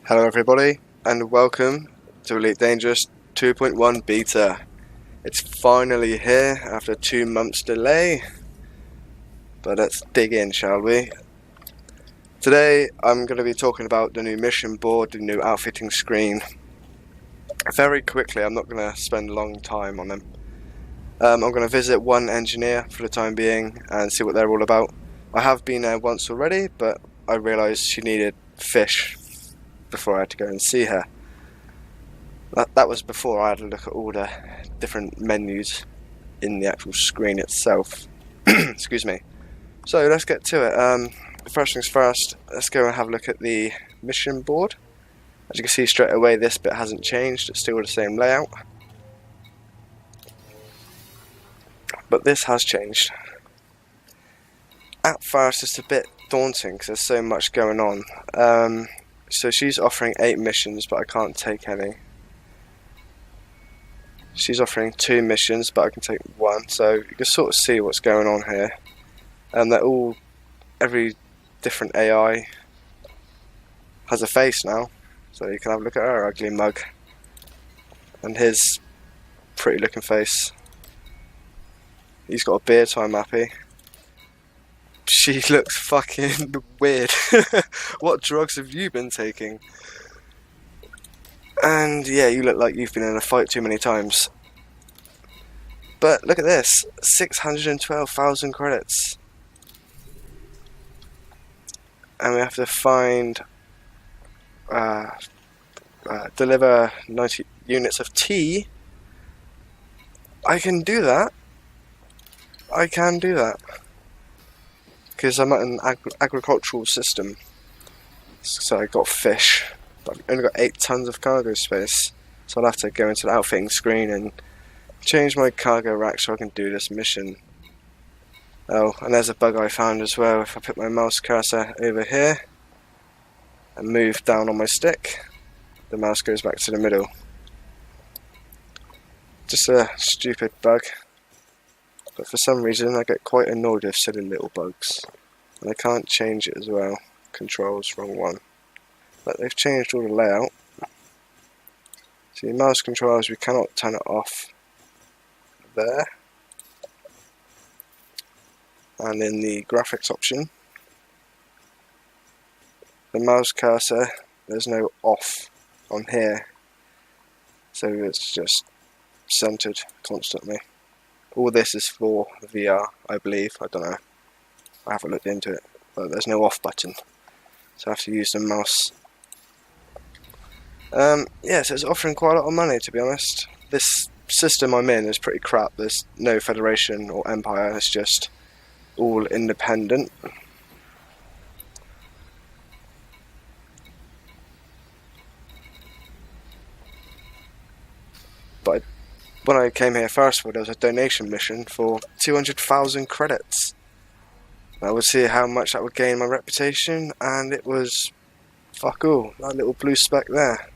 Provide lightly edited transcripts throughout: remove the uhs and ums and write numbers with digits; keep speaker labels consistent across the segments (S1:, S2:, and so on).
S1: Hello everybody, and welcome to Elite Dangerous 2.1 beta. It's finally here after 2 months delay, but let's dig in, shall we? Today I'm going to be talking about the new mission board, the new outfitting screen. Very quickly, I'm not going to spend a long time on them. I'm going to visit one engineer for the time being and see what they're all about. I have been there once already, but I realised she needed fish before I had to go and see her. That was before I had to look at all the different menus in the actual screen itself. Excuse me. So let's get to it. First things first, let's go and have a look at the mission board. As you can see straight away, this bit hasn't changed, it's still the same layout. But this has changed. At first it's a bit daunting because there's so much going on. So she's offering 8 missions, but I can't take any. She's offering 2 missions, but I can take 1. So you can sort of see what's going on here. And they're all, every different AI has a face now. So you can have a look at her ugly mug. And his pretty looking face. He's got a beard, so I'm happy. She looks fucking weird. What drugs have you been taking? And yeah, you look like you've been in a fight too many times. But look at this, 612,000 credits. And we have to find, deliver 90 units of tea. I can do that. I can do that. Because I'm at an agricultural system, so I got fish, but I've only got 8 tons of cargo space, so I'll have to go into the outfitting screen and change my cargo rack so I can do this mission. Oh, and there's a bug I found as well. If I put my mouse cursor over here and move down on my stick, the mouse goes back to the middle. Just a stupid bug. But for some reason I get quite annoyed with silly little bugs. And I can't change it as well. Controls, wrong one. But they've changed all the layout. See, mouse controls, we cannot turn it off there. And in the graphics option, the mouse cursor, there's no off on here. So it's just centered constantly. All this is for VR, I believe. I don't know. I haven't looked into it. But there's no off button. So I have to use the mouse. Yeah, so it's offering quite a lot of money, to be honest. This system I'm in is pretty crap. There's no Federation or Empire. It's just all independent. But when I came here first, there was a donation mission for 200,000 credits. I would see how much that would gain my reputation, and it was fuck all. That little blue speck there.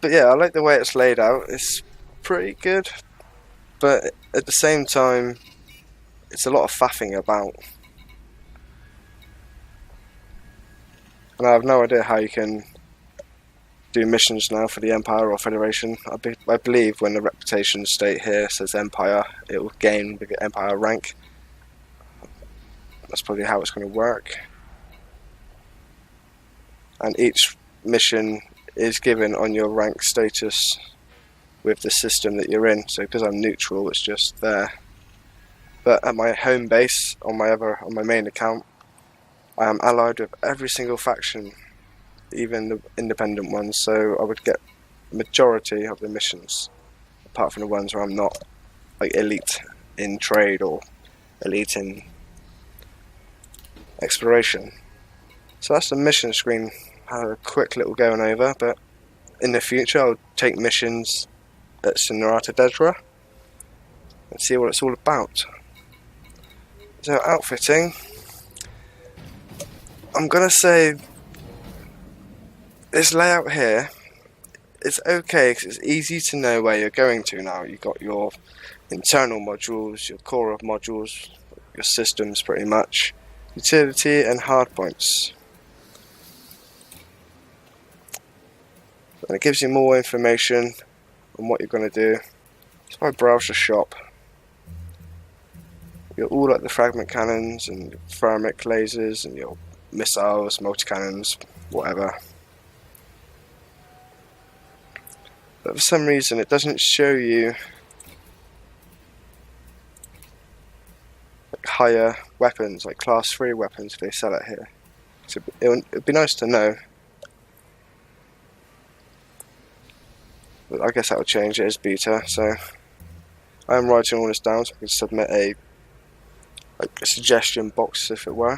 S1: But yeah, I like the way it's laid out. It's pretty good, but at the same time, it's a lot of faffing about. And I have no idea how you can do missions now for the Empire or Federation. I believe when the reputation state here says Empire, it will gain the Empire rank. That's probably how it's going to work. And each mission is given on your rank status with the system that you're in. So because I'm neutral, it's just there. But at my home base, on my main account, I am allied with every single faction, even the independent ones, so I would get the majority of the missions, apart from the ones where I'm not like elite in trade or elite in exploration. So that's the mission screen. I had a quick little going over, but in the future I'll take missions at Sonorata Dedra and see what it's all about. So outfitting, I'm gonna say this layout here, it's okay because it's easy to know where you're going to now. You've got your internal modules, your core of modules, your systems pretty much. Utility and hardpoints. And it gives you more information on what you're going to do. So if I browse the shop, you're all like the fragment cannons and thermic lasers and your missiles, multi-cannons, whatever. But for some reason it doesn't show you like higher weapons, like class 3 weapons if they sell it here. So it'd be nice to know. But I guess that will change. It is beta, so I am writing all this down so I can submit a suggestion box, if it were.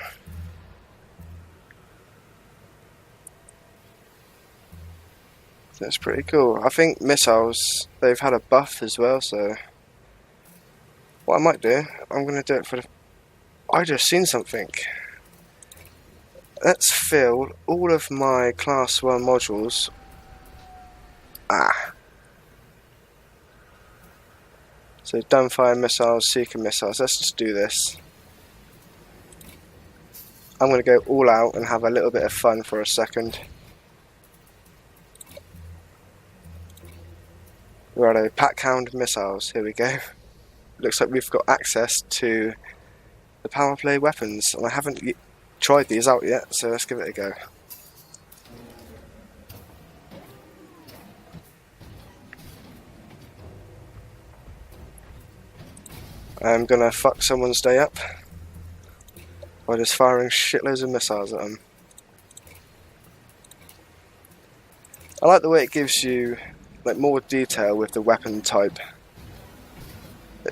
S1: That's pretty cool. I think missiles, they've had a buff as well, so what I might do, I'm going to do it for the... I just seen something. Let's fill all of my class 1 modules. So dumbfire missiles, seeker missiles, let's just do this. I'm going to go all out and have a little bit of fun for a second. Righto, pack hound missiles, here we go. Looks like we've got access to the power play weapons, and I haven't tried these out yet, so let's give it a go. I'm gonna fuck someone's day up by just firing shitloads of missiles at them. I like the way it gives you like more detail with the weapon type.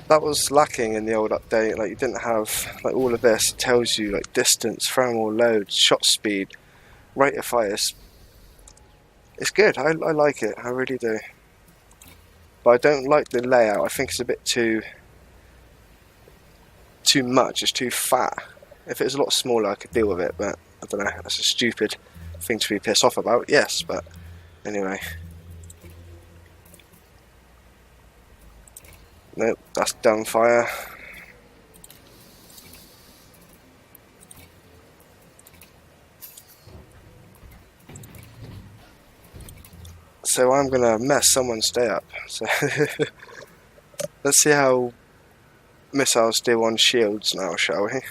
S1: That was lacking in the old update. Like you didn't have like all of this. It tells you like distance, thermal load, shot speed, rate of fire. It's good. I like it. I really do. But I don't like the layout. I think it's a bit too much. It's too fat. If it was a lot smaller, I could deal with it. But I don't know. That's a stupid thing to be pissed off about. Yes, but anyway. Nope, that's dumbfire. So I'm gonna mess someone's day up. So let's see how missiles do on shields now, shall we?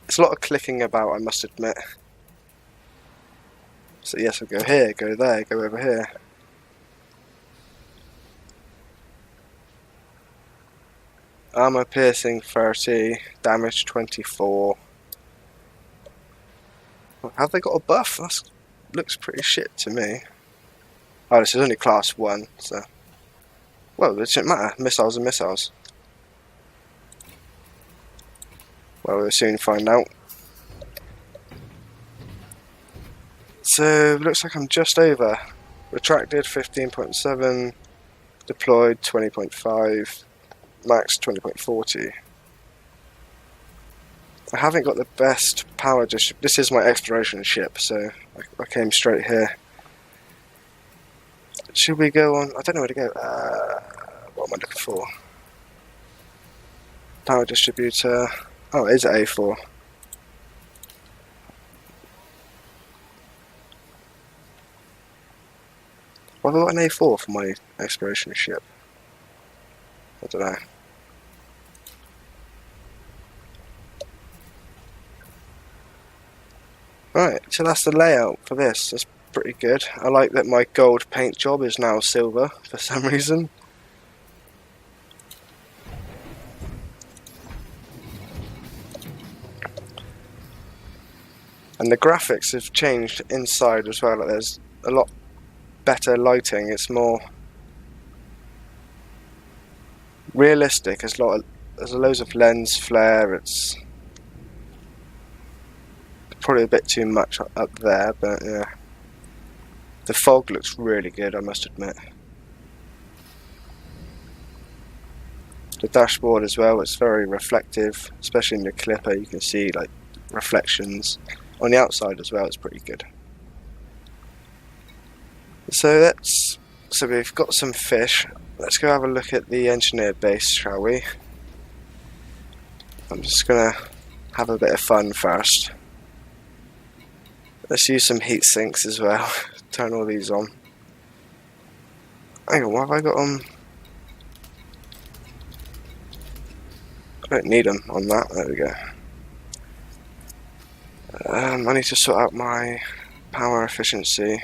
S1: It's a lot of clicking about, I must admit. So yes, I'll go here, go there, go over here. Armor piercing 30, damage 24. Have they got a buff? That looks pretty shit to me. Oh, this is only class 1, so... Well, it shouldn't matter. Missiles are missiles. Well, we'll soon find out. So, looks like I'm just over. Retracted 15.7, deployed 20.5, max 20.40. I haven't got the best power distribution. This is my exploration ship, so I came straight here. Should we go on? I don't know where to go. What am I looking for? Power distributor. Oh, it is at A4. Why have I got an A4 for my exploration ship? I don't know. Right, so that's the layout for this. That's pretty good. I like that my gold paint job is now silver for some reason. And the graphics have changed inside as well. Like there's a lot better lighting. It's more realistic. There's loads of lens flare. It's probably a bit too much up there, but yeah. The fog looks really good, I must admit. The dashboard as well, it's very reflective, especially in the clipper. You can see like reflections. On the outside as well, it's pretty good. So we've got some fish. Let's go have a look at the engineer base, shall we? I'm just gonna have a bit of fun first. Let's use some heat sinks as well. Turn all these on. Hang on, what have I got on? I don't need them on that. There we go. I need to sort out my power efficiency.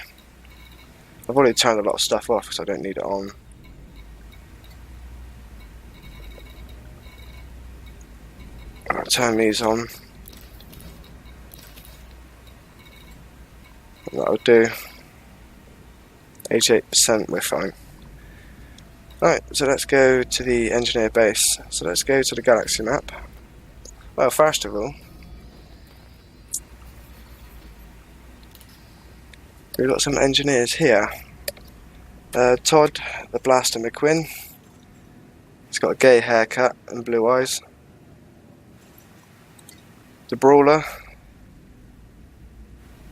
S1: I've already turned a lot of stuff off because I don't need it on. I'll turn these on. And that'll do. 88%, we're fine. Right, so let's go to the engineer base. So let's go to the galaxy map. Well, first of all, we've got some engineers here. Todd, the Blaster McQuinn. He's got a gay haircut and blue eyes. The Brawler.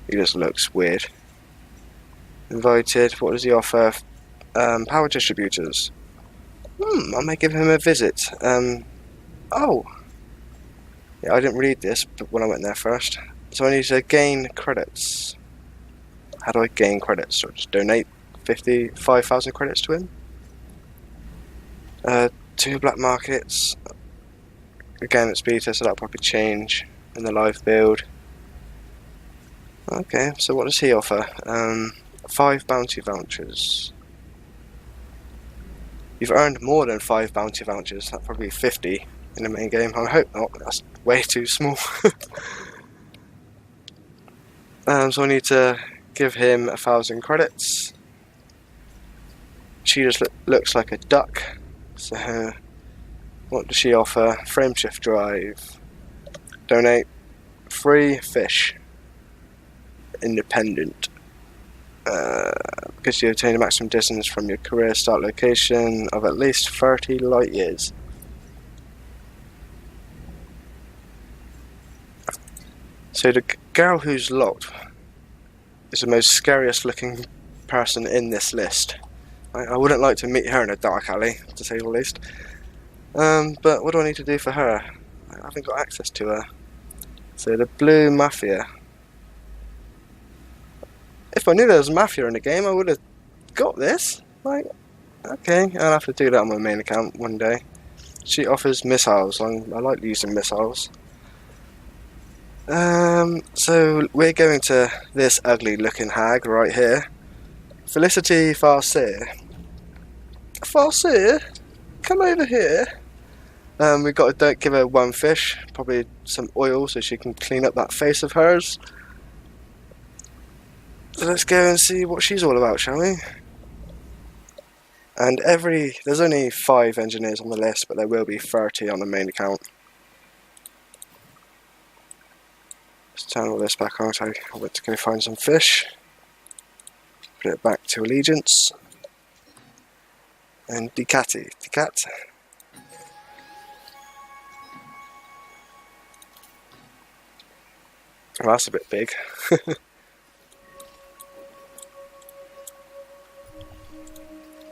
S1: He just looks weird. Invited. What does he offer? Power distributors. I may give him a visit. Oh. Yeah, I didn't read this when I went there first. So I need to gain credits. How do I gain credits? Or just donate 5,000 credits to him? 2 black markets. Again, it's beta, so that'll probably change in the live build. Okay, so what does he offer? 5 bounty vouchers. You've earned more than 5 bounty vouchers. That's probably 50 in the main game. I hope not. That's way too small. So I need to give him 1,000 credits. She just looks like a duck. So what does she offer? Frameshift drive. Donate 3 fish. Independent. Because you obtain a maximum distance from your career start location of at least 30 light years. So the girl who's locked is the most scariest looking person in this list. I wouldn't like to meet her in a dark alley, to say the least. But what do I need to do for her? I haven't got access to her. So the Blue Mafia. If I knew there was Mafia in the game, I would have got this. Like, okay, I'll have to do that on my main account one day. She offers missiles. I like using missiles. So we're going to this ugly looking hag right here. Felicity Farseer. Farseer? Come over here. We've got to give her 1 fish, probably some oil so she can clean up that face of hers. So let's go and see what she's all about, shall we? And there's only 5 engineers on the list, but there will be 30 on the main account. Let's turn all this back on. So I went to go find some fish. Put it back to allegiance. And Decat. Oh, that's a bit big.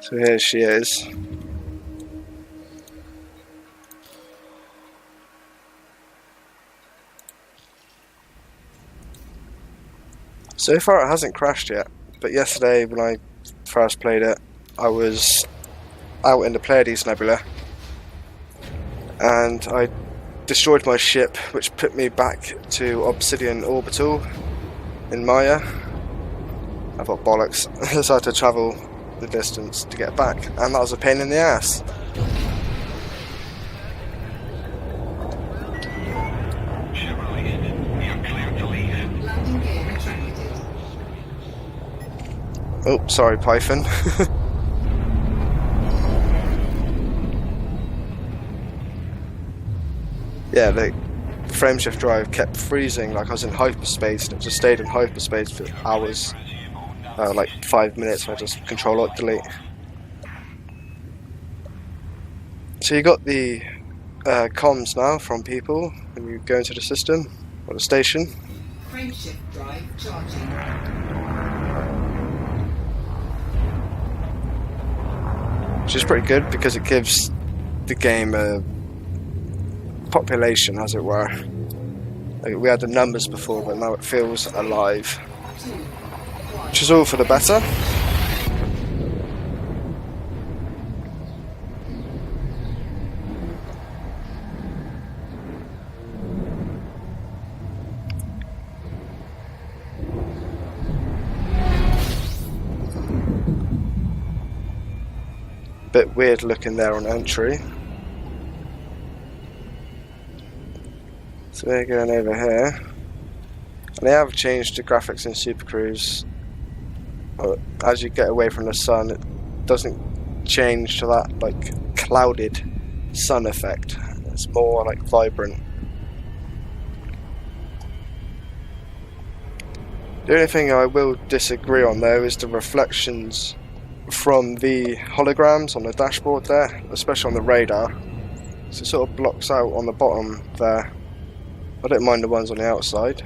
S1: So here she is. So far it hasn't crashed yet, but yesterday when I first played it, I was out in the Pleiades Nebula and I destroyed my ship, which put me back to Obsidian Orbital in Maya. I thought bollocks. I decided to travel the distance to get back, and that was a pain in the ass. Oh, sorry, Python. Yeah, the frameshift drive kept freezing like I was in hyperspace, and it just stayed in hyperspace for hours. Like 5 minutes, I just Control-Alt-Delete. So you got the comms now from people when you go into the system or the station.
S2: Frameshift drive charging.
S1: which is pretty good because it gives the game a population, as it were. Like, we had the numbers before, but now it feels alive, which is all for the better. Bit weird looking there on entry. So we're going over here, and they have changed the graphics in Super Cruise. As you get away from the sun, it doesn't change to that like clouded sun effect. It's more like vibrant. The only thing I will disagree on though is the reflections from the holograms on the dashboard there, especially on the radar. So it sort of blocks out on the bottom there. I don't mind the ones on the outside.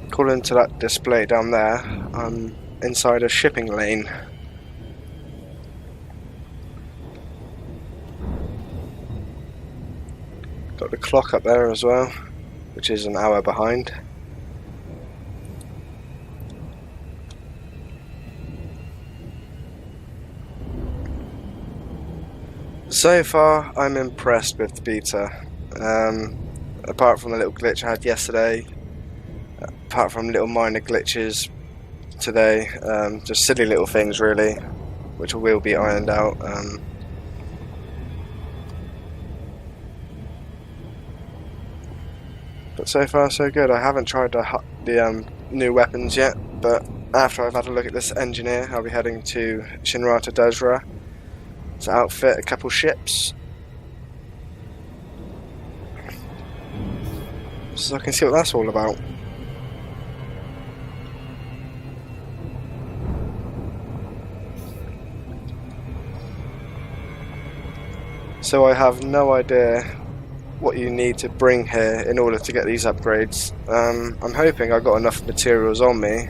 S1: According to that display down there, I'm inside a shipping lane. Got the clock up there as well, which is an hour behind. So far, I'm impressed with the beta. Apart from the little glitch I had yesterday, apart from little minor glitches today, just silly little things really, which will be ironed out. But so far so good. I haven't tried the new weapons yet, but after I've had a look at this engineer, I'll be heading to Shinrata Dezhra to outfit a couple ships, so I can see what that's all about. So I have no idea what you need to bring here in order to get these upgrades. I'm hoping I got enough materials on me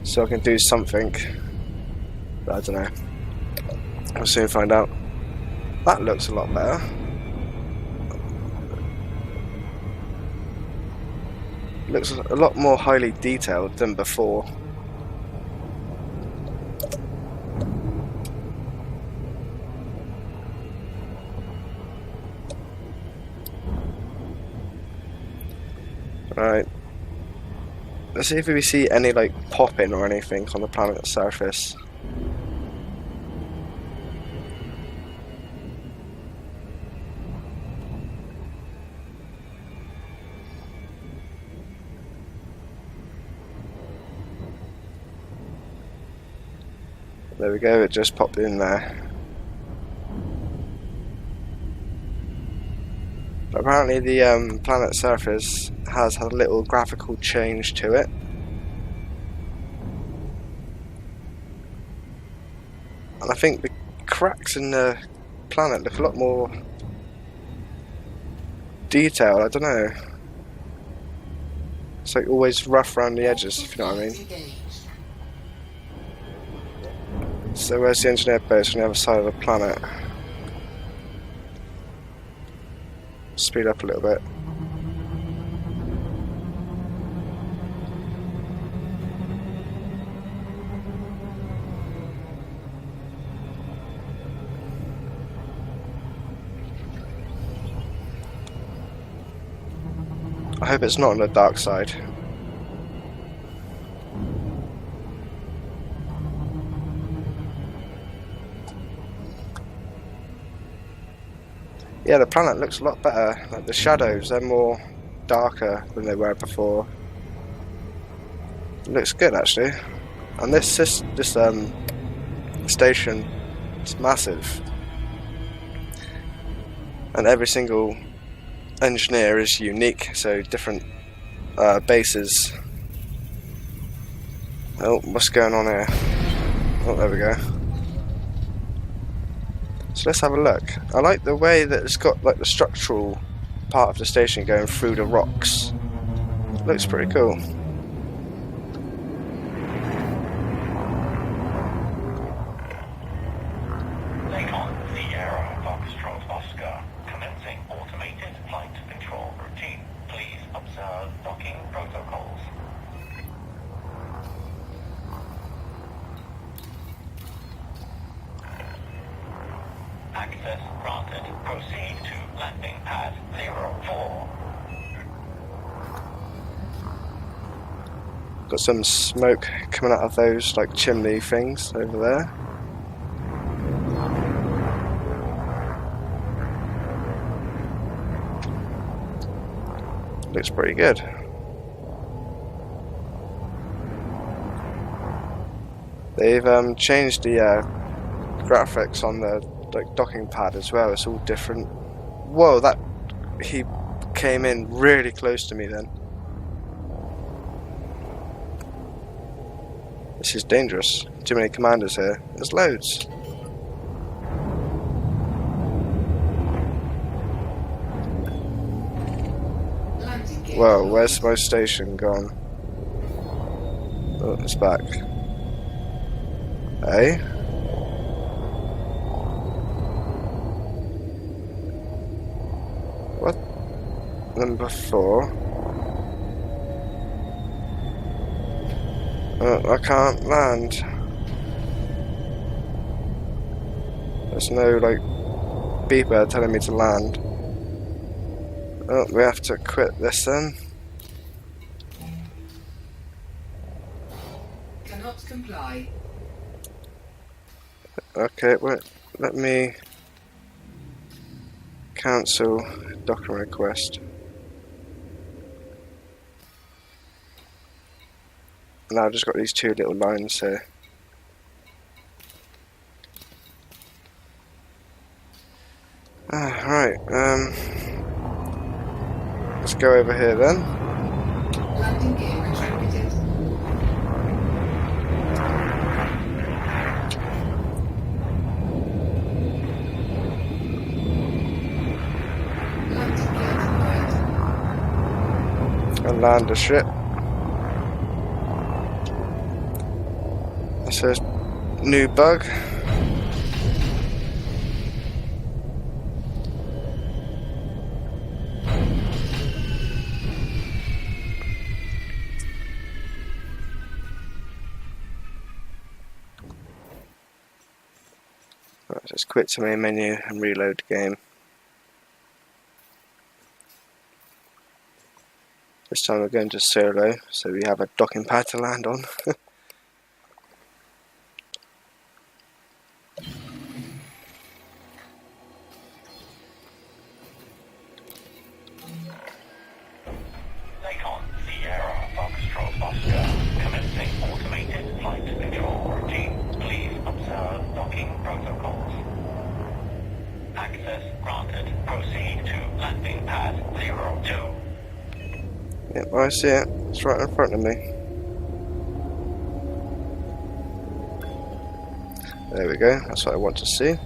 S1: so I can do something, but I don't know. I'll soon find out. That looks a lot better. Looks a lot more highly detailed than before. Right. Let's see if we see any like popping or anything on the planet's surface. There we go, it just popped in there. Apparently the planet surface has had a little graphical change to it. And I think the cracks in the planet look a lot more detailed, I don't know. It's like always rough around the edges, if you know what I mean. So where's the engineer base on the other side of the planet? Speed up a little bit. I hope it's not on the dark side. Yeah, the planet looks a lot better. Like the shadows, they're more darker than they were before. It looks good actually. And this station is massive. and every single engineer is unique, so different bases. Oh, what's going on here? Oh, there we go. So let's have a look. I like the way that it's got like the structural part of the station going through the rocks. It looks pretty cool.
S2: Access granted. Proceed to landing pad 04.
S1: Got some smoke coming out of those like chimney things over there. Looks pretty good. They've changed the graphics on the like docking pad as well. It's all different. Whoa, that he came in really close to me then. This is dangerous. Too many commanders here. There's loads. Whoa, where's my station gone? Oh, it's back. Hey? What? Number 4. Oh, I can't land. There's no like beeper telling me to land. Oh, we have to quit this then.
S3: Cannot comply.
S1: Okay, wait, let me cancel document request. Now I've just got these 2 little lines here. Right, let's go over here then.
S3: Landing gear retracted. Landing gear deployed.
S1: And land the ship. It says new bug. Right, just quit to main menu and reload the game. This time we're going to solo, so we have a docking pad to land on. Yep, I see it. It's right in front of me. There we go. That's what I want to see.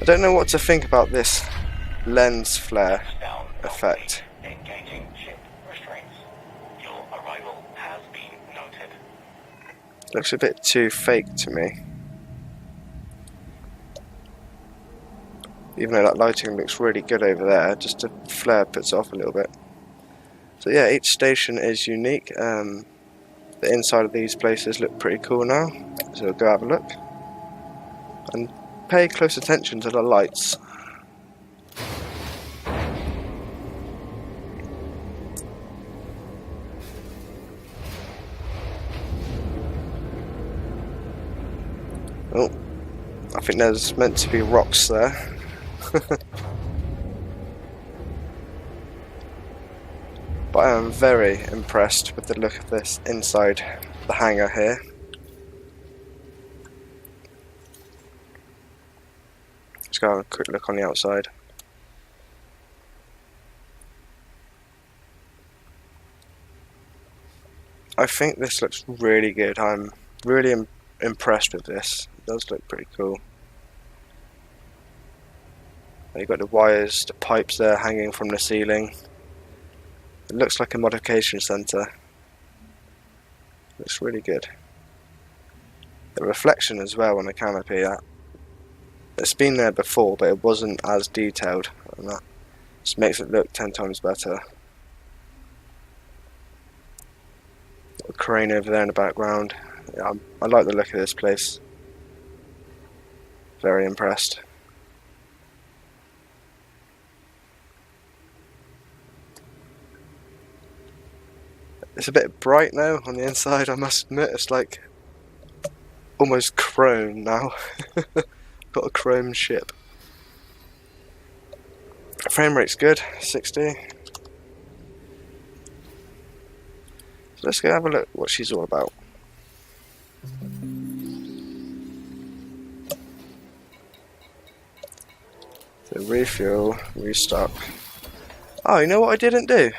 S1: I don't know what to think about this lens flare effect.
S2: Engaging ship restraints. Your arrival has been noted.
S1: Looks a bit too fake to me. Even though that lighting looks really good over there, just the flare puts it off a little bit. So yeah, each station is unique. The inside of these places look pretty cool now, so we'll go have a look. And pay close attention to the lights. Oh, I think there's meant to be rocks there. But I am very impressed with the look of this inside the hangar here. Let's go have a quick look on the outside. I think this looks really good. I'm really impressed with this. It does look pretty cool. You've got the wires, the pipes there hanging from the ceiling. It looks like a modification centre. Looks really good. The reflection as well on the canopy, it's been there before, but it wasn't as detailed, and that just makes it look 10 times better. Got a crane over there in the background. Yeah, I like the look of this place. Very impressed. It's a bit bright now on the inside, I must admit. It's like almost chrome now. Got a chrome ship. Frame rate's good, 60. So let's go have a look what she's all about. So refuel, restock. Oh, you know what I didn't do?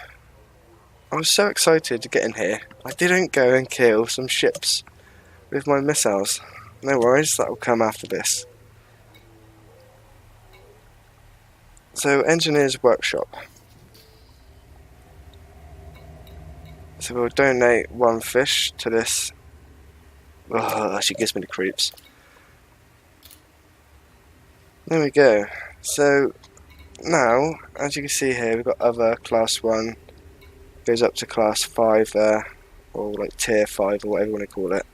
S1: I was so excited to get in here. I didn't go and kill some ships with my missiles. No worries, that will come after this. So, engineer's workshop. So we'll donate 1 fish to this. Oh, she gives me the creeps. There we go. So now, as you can see here, we've got other class 1. Goes up to class 5 there, or like tier 5 or whatever you want to call it.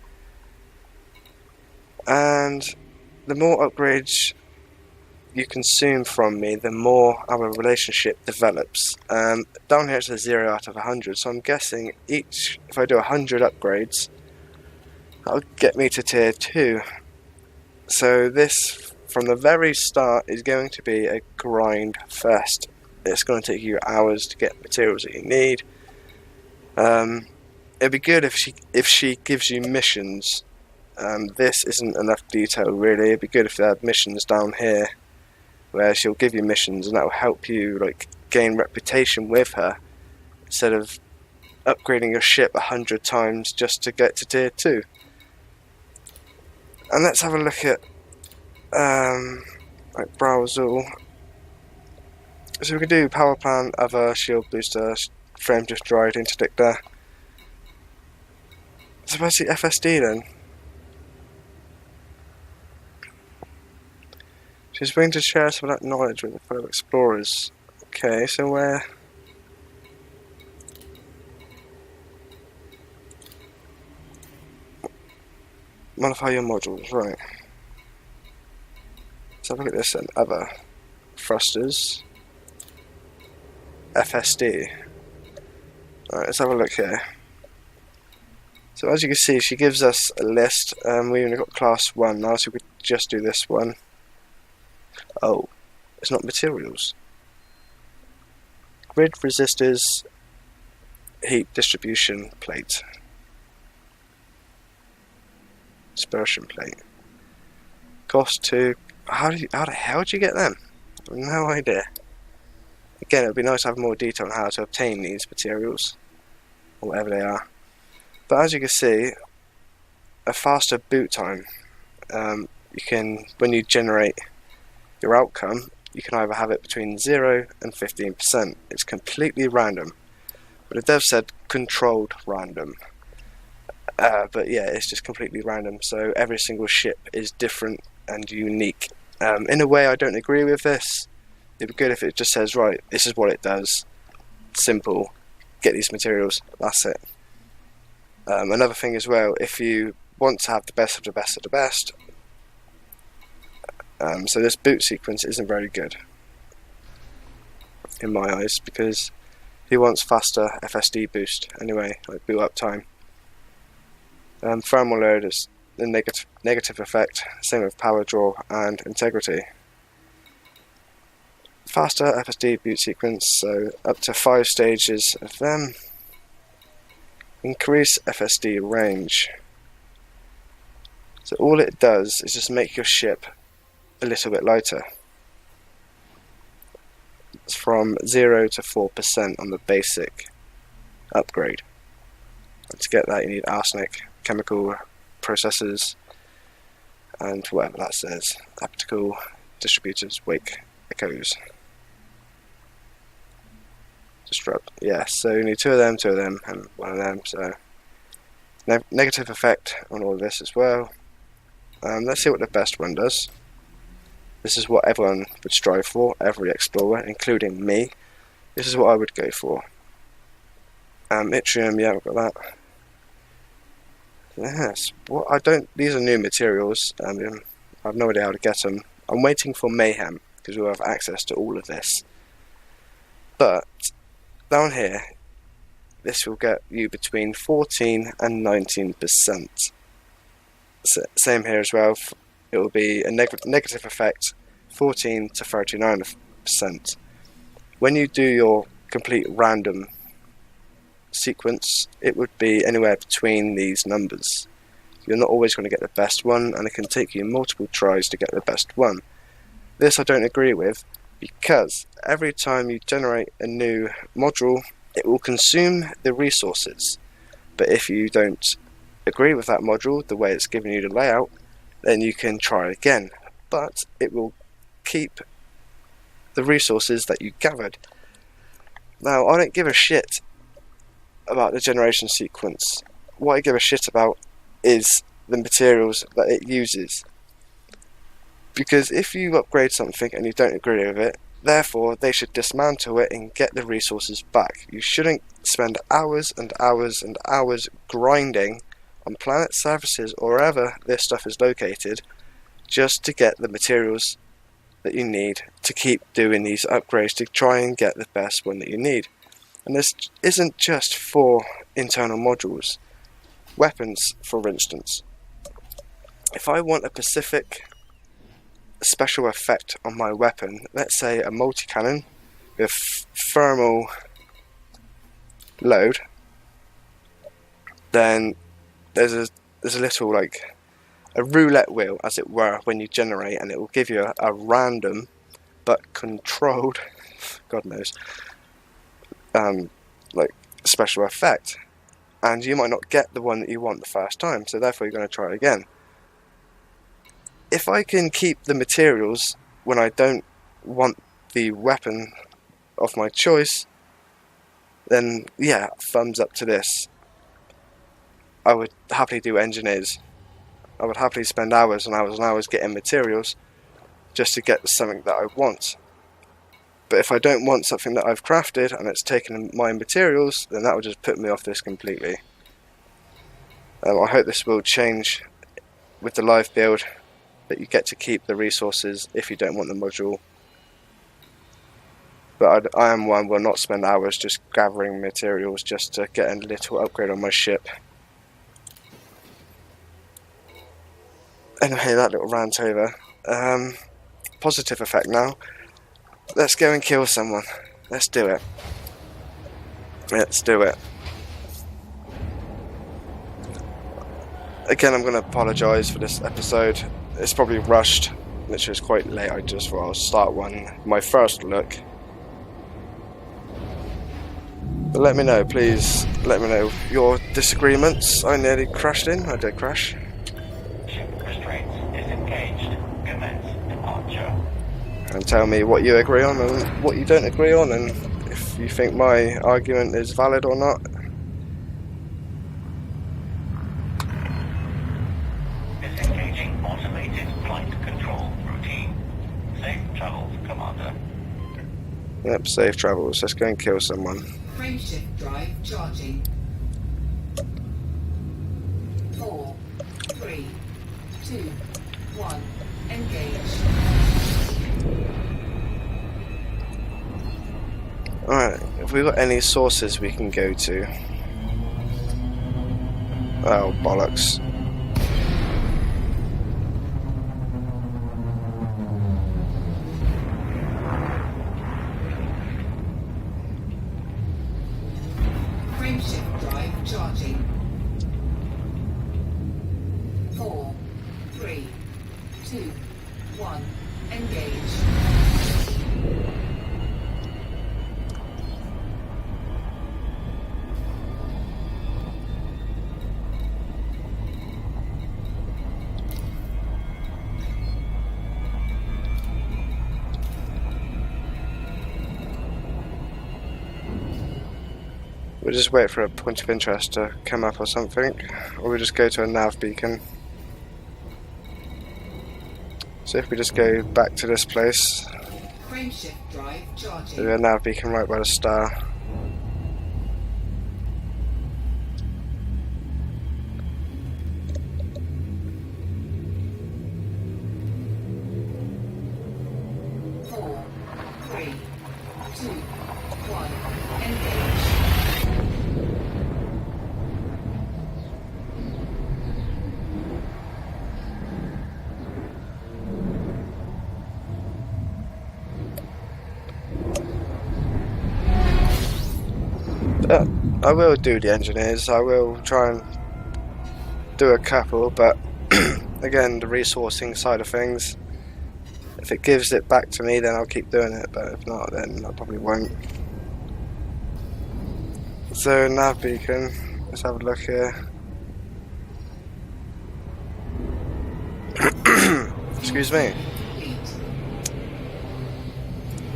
S1: And the more upgrades you consume from me, the more our relationship develops. Down here it's a 0 out of 100, so I'm guessing if I do 100 upgrades, that'll get me to tier 2. So this, from the very start, is going to be a grind fest. It's going to take you hours to get materials that you need. It'd be good if she gives you missions. This isn't enough detail really. It'd be good if they had missions down here, where she'll give you missions, and that will help you like gain reputation with her, instead of upgrading your ship 100 times just to get to tier 2. And let's have a look at like browse all. So we can do power plant, other shield booster, frame destroyed, interdictor. So where's the FSD then? She's willing to share some of that knowledge with the fellow explorers. Okay, so where? Modify your modules, right. Let's have a look at this then. Other. Thrusters. FSD. Alright, let's have a look here. So as you can see, she gives us a list. We only got class 1 now, so we could just do this one. Oh, it's not materials. Grid resistors, heat distribution plate, dispersion plate. Cost 2. How the hell do you get them? No idea. Again, it would be nice to have more detail on how to obtain these materials, or whatever they are. But as you can see, a faster boot time. You can, when you generate your outcome, you can either have it between 0 and 15%. It's completely random. But the dev said controlled random. But yeah, it's just completely random. So every single ship is different and unique. In a way, I don't agree with this. It'd be good if it just says, right, this is what it does. Simple. Get these materials. That's it. Another thing as well, if you want to have the best of the best of the best, so this boot sequence isn't very good in my eyes, because he wants faster FSD boost anyway, like boot up time. Thermal load is the negative effect, same with power draw and integrity. faster FSD boot sequence, so up to 5 stages of them. Increase FSD range. So all it does is just make your ship a little bit lighter. It's from 0 to 4% on the basic upgrade. And to get that you need arsenic, chemical processors, and whatever that says. Optical distributors, wake echoes. Disrupt. Yeah, so you need 2 of them, and 1 of them. So negative effect on all of this as well. Let's see what the best one does. This is what everyone would strive for, every explorer, including me. This is what I would go for. Yttrium, yeah, I've got that. Yes, well, these are new materials. I have no idea how to get them. I'm waiting for Mayhem, because we'll have access to all of this. But down here, this will get you between 14 and 19%. Same here as well. It will be a negative effect, 14 to 39%. When you do your complete random sequence, it would be anywhere between these numbers. You're not always going to get the best one, and it can take you multiple tries to get the best one. This I don't agree with, because every time you generate a new module, it will consume the resources. But if you don't agree with that module, the way it's given you the layout, then you can try again. But it will keep the resources that you gathered. Now, I don't give a shit about the generation sequence. What I give a shit about is the materials that it uses. Because if you upgrade something and you don't agree with it, therefore they should dismantle it and get the resources back. You shouldn't spend hours and hours and hours grinding on planet surfaces or wherever this stuff is located just to get the materials that you need to keep doing these upgrades to try and get the best one that you need. And this isn't just for internal modules. Weapons, for instance. If I want a specific special effect on my weapon, let's say a multi-cannon with thermal load, then there's a little, like a roulette wheel, as it were, when you generate, and it will give you a random but controlled, God knows, like special effect, and you might not get the one that you want the first time, so therefore you're going to try again. If I can keep the materials when I don't want the weapon of my choice, then yeah, thumbs up to this. I would happily do engineers. I would happily spend hours and hours and hours getting materials just to get something that I want. But if I don't want something that I've crafted and it's taken my materials, then that would just put me off this completely. I hope this will change with the live build, that you get to keep the resources if you don't want the module. But I am one will not spend hours just gathering materials just to get a little upgrade on my ship. Anyway, that little rant over. Positive effect now. Let's go and kill someone. Let's do it. Let's do it. Again, I'm going to apologise for this episode. It's probably rushed, which is quite late. I just thought I'll start my first look. But let me know, please. Let me know your disagreements. I nearly crashed in. I did crash.
S2: Ship restraints disengaged. Commence departure.
S1: And tell me what you agree on and what you don't agree on, and if you think my argument is valid or not.
S2: Disengaging automated flight control routine. Safe travels, Commander.
S1: Yep, safe travels. Let's go and kill someone.
S3: Frameshift drive charging. 4, 3, 2, 1. Engage.
S1: Alright, have we got any sources we can go to? Oh, bollocks. We'll just wait for a point of interest to come up or something, or we'll just go to a nav beacon. So if we just go back to this place,
S3: Frameshift drive charging.
S1: there's a nav beacon right by the star.
S3: Four, three, two, one. Engage.
S1: I will do the engineers, I will try and do a couple, but again, the resourcing side of things, if it gives it back to me then I'll keep doing it, but if not then I probably won't. So nav beacon, let's have a look here. Excuse me.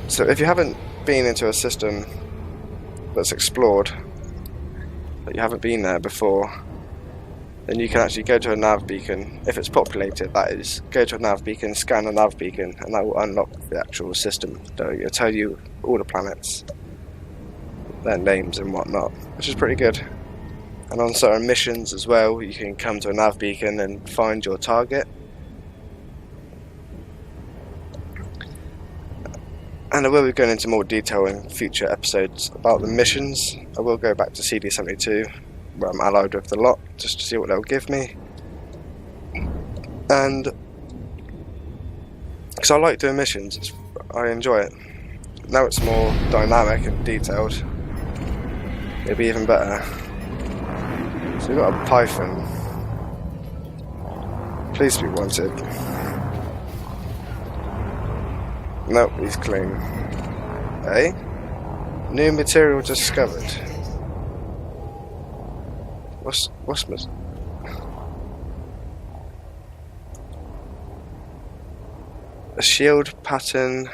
S1: So if you haven't been into a system that's explored, but you haven't been there before, then you can actually go to a nav beacon, if it's populated that is, go to a nav beacon, scan a nav beacon, and that will unlock the actual system. So it'll tell you all the planets, their names and whatnot, which is pretty good. And on certain missions as well, you can come to a nav beacon and find your target. And I will be going into more detail in future episodes about the missions. I will go back to CD72, where I'm allied with the lot, just to see what they'll give me. And because I like doing missions, I enjoy it. Now it's more dynamic and detailed, it'll be even better. So we've got a Python. Please be wanted. Nope, he's clean. Eh? New material discovered. What's a shield pattern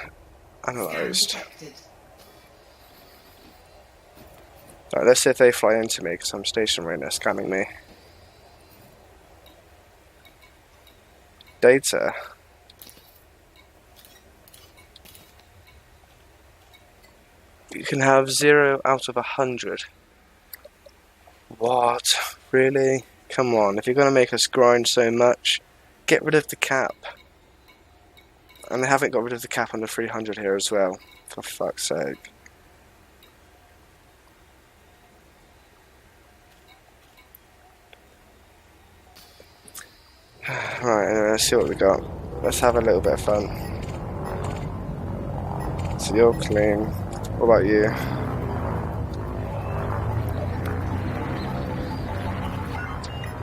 S1: analysed. Right, let's see if they fly into me because I'm stationary and they're scanning me. Data. You can have 0 out of 100. What? Really? Come on, if you're going to make us grind so much, get rid of the cap. And they haven't got rid of the cap on the 300 here as well, for fuck's sake. Right, anyway, let's see what we got. Let's have a little bit of fun. So you're clean. What about you?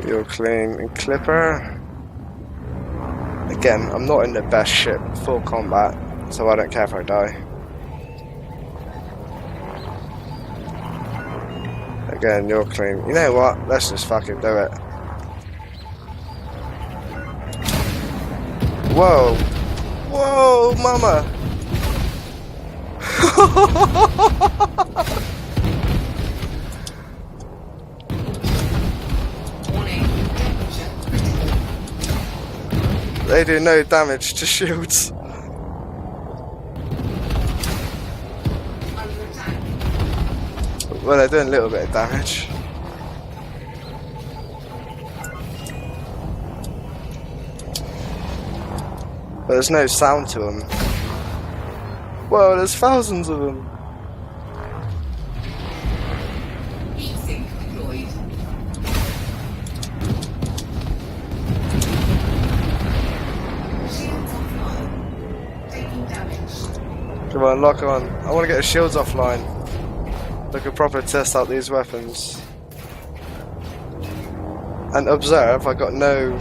S1: You're clean. And Clipper? Again, I'm not in the best ship, full combat, so I don't care if I die. Again, you're clean. You know what? Let's just fucking do it. Whoa! Whoa, mama! They do no damage to shields. Well, they're doing a little bit of damage. But there's no sound to them. Whoa, there's thousands of them.
S3: Heatsink deployed. Shields offline. Taking damage.
S1: Come on, lock on. I want to get the shields offline. So I can properly test out these weapons. And observe, I got no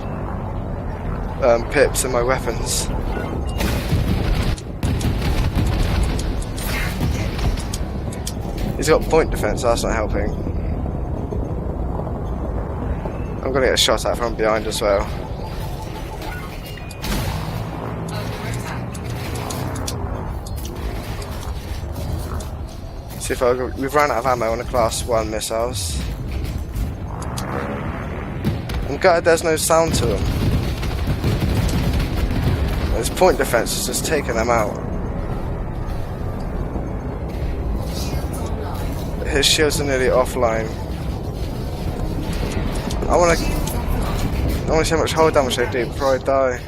S1: pips in my weapons. He's got point defense, so that's not helping. I'm gonna get a shot at from behind as well. See if we've run out of ammo on the class 1 missiles. I'm gutted there's no sound to them. His point defense is just taking them out. His shields are nearly offline. I want to see how much hull damage they do before I die.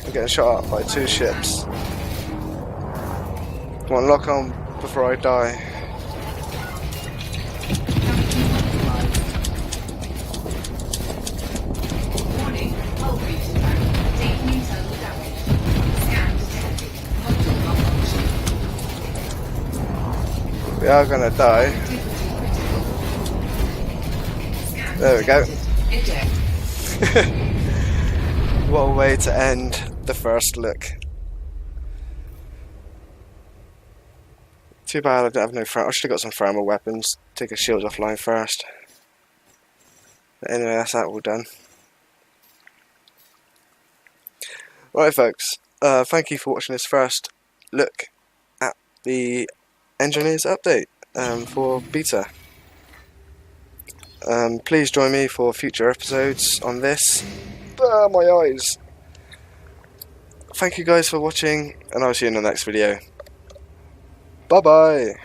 S1: I'm getting shot at by 2 ships. Come on, lock on before I die.
S3: Warning, hull breach attack. Taking internal damage. Scan detected. Module malfunction.
S1: We are gonna die. There we go.
S3: Eject.
S1: What a way to end the first look. Too bad I don't have no I should have got some thermal weapons. Take his shields offline first. But anyway, that's that all done. Right, folks. Thank you for watching this first look at the Engineers update for beta. Please join me for future episodes on this. My eyes. Thank you guys for watching, and I'll see you in the next video. Bye bye.